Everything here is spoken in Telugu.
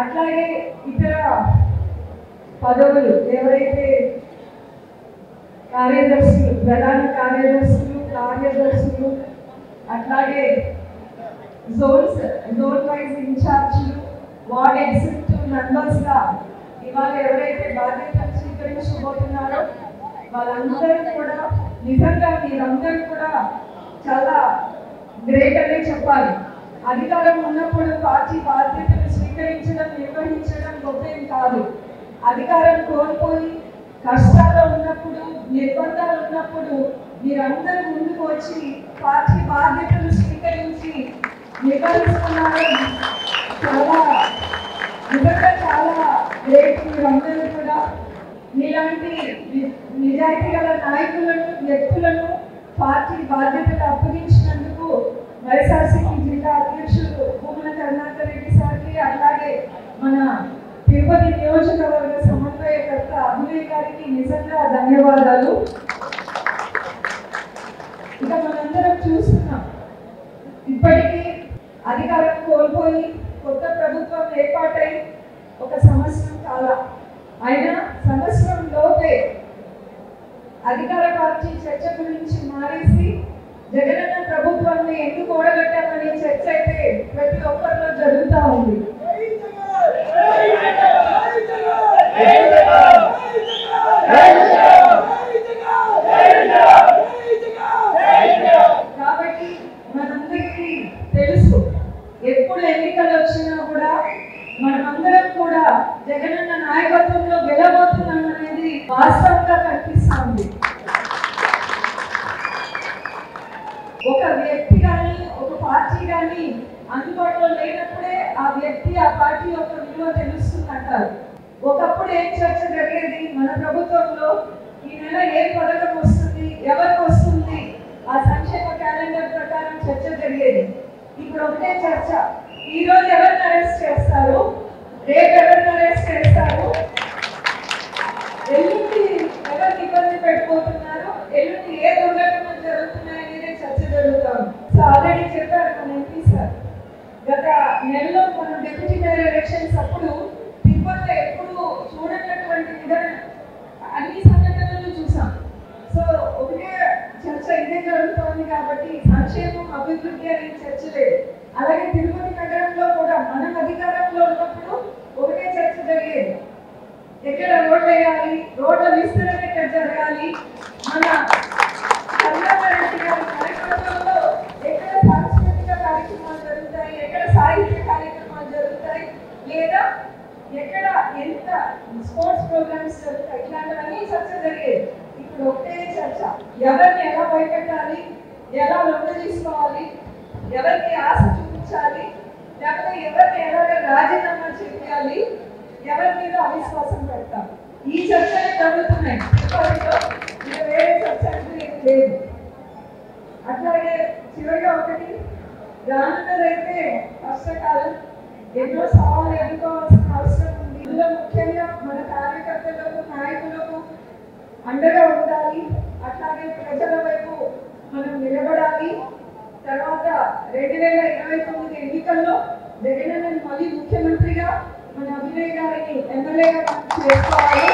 అట్లాగే ఇతర పదవులు ఎవరైతే కార్యదర్శులు, ప్రధాన కార్యదర్శులు, అట్లాగే జోన్ వైజ్ ఇన్ఛార్జీలు, వార్డ్ ఎగ్జిక్యూటివ్ మెంబర్స్గా ఇవాళ ఎవరైతే బాధ్యతలు స్వీకరించబోతున్నారో వాళ్ళందరూ కూడా నిజంగా మీరందరూ కూడా చాలా గ్రేట్ అనే చెప్పాలి. అధికారం ఉన్నప్పుడు పార్టీ బాధ్యతలు స్వీకరించడం, నిర్వహించడం గొప్పేం కాదు. అధికారం కోల్పోయి కష్టాలు ఉన్నప్పుడు, నిర్బంధాలు ఉన్నప్పుడు మీరందరూ ముందుకు వచ్చి పార్టీ బాధ్యతలు స్వీకరించి నిర్వహిస్తున్నారు. నిజంగా చాలా గ్రేట్. మీరందరూ కూడా మీలాంటి నిజాయితీ గల నాయకులను, వ్యక్తులను పార్టీ బాధ్యతలు అప్పగించినందుకు వైఎస్ఆర్సీపీ జిల్లా అధ్యక్షుడు భూమన కరుణాకర్ రెడ్డి సార్కి, అట్లాగే మన తిరుపతి నియోజకవర్గ సమన్వయకర్త అభినయ్ గారికి నిజంగా ధన్యవాదాలు. ఇక మనందరం చూస్తున్నాం, ఇప్పటికీ అధికారం కోల్పోయి కొత్త ప్రభుత్వం ఏర్పాటై ఒక సంవత్సరం కాలం అయినా సంవత్సరం లోపే అధికార పార్టీ చర్చ గురించి మారేసి జగనన్న ప్రభుత్వాన్ని ఎందుకు ఓడగట్టామనే చర్చ అయితే ప్రతి ఒక్కరిలో జరుగుతూ ఉంది. కాబట్టి మనందరికీ తెలుసు, ఎప్పుడు ఎన్నికలు వచ్చినా కూడా మనమందరం కూడా జగనన్న నాయకత్వంలో గెలబోతున్నాం అనేది వాస్తవంగా కనిపిస్తుంది. ఒక వ్యక్తి కానీ, ఒక పార్టీ కానీ అందుబాటులో లేనప్పుడే ఆ వ్యక్తి, ఆ పార్టీ యొక్క విలువ తెలుస్తుందంటారు. ఒకప్పుడు ఏం చర్చ జరిగేది మన ప్రభుత్వంలో, ఈ నెల ఏ పథకం వస్తుంది, ఎవరికి వస్తుంది, ఆ సంక్షేమ క్యాలెండర్ ప్రకారం చర్చ జరిగేది. ఇప్పుడు ఒకటే చర్చ, ఈ రోజు ఎవరిని అరెస్ట్ చేస్తారు, రేపు ఎవరిని అరెస్ట్ చేస్తారు, ఎల్లుండి ఎవరిని ఇబ్బంది పెట్టిపోతున్నారు, ఎల్లుండి ఏ దుర్ఘటనలు జరుగుతున్నాయి అనేది చర్చ జరుగుతాం. సో ఆల్రెడీ చెప్పారు మన ఎంపీ సార్, గత నెలలో మనం డిప్యూటీ మేయర్ ఎలక్షన్స్ అప్పుడు తిరుపతిలో ఎప్పుడు చూడనటువంటి విధానం అన్ని సంఘటనలు చూసాం. సో ఒకటే చర్చ ఇదే జరుగుతోంది కాబట్టి సంక్షేమం, అభివృద్ధి అనే చర్చ లేదు. అలాగే తిరుపతి నగరంలో కూడా మనం అధికారంలో ఉన్నప్పుడు ఒకటే చర్చ జరిగేది, ఎక్కడ రోడ్లు వేయాలి, రోడ్ల విస్తరణ ఎక్కడ జరగాలి, మన కరుణాకర్ గారి కార్యక్రమంలో ఎక్కడ సాంస్కృతిక కార్యక్రమాలు జరుగుతాయి, ఎక్కడ సాహిత్య కార్యక్రమాలు జరుగుతాయి, లేదా ఎక్కడ ఎంత స్పోర్ట్స్ ప్రోగ్రామ్స్ జరుగుతాయి, ఇట్లాంటివన్నీ చర్చ జరిగేది. ఇప్పుడు ఒకటే చర్చ, ఎవరిని ఎలా భయపెట్టాలి, ఎలా లొంగ తీసుకోవాలి, ఎవరికి ఆశ చూపించాలి, లేకపోతే ఎవరిని ఎలాగ రాజీనామా చేయాలి, ఎవరి మీద అవిశ్వాసం పెడతాం, ఈ చర్చలే జరుగుతున్నాయి. వేరే చర్చ లేదు. అట్లాగే చివరిగా ఒకటి, రానున్నదైతే కష్టకాలం, ఎన్నో సవాళ్ళు ఎదుర్కోవాల్సిన అవసరం ఉంది. ఇందులో ముఖ్యంగా మన కార్యకర్తలకు, నాయకులకు అండగా ఉండాలి. అట్లాగే ప్రజల వైపు మనం నిలబడాలి. తర్వాత 2029 ఎన్నికల్లో జగనన్నను మళ్ళీ ముఖ్యమంత్రిగా, మన అభినయ్ గారిని ఎమ్మెల్యేగా చేసుకోవాలి.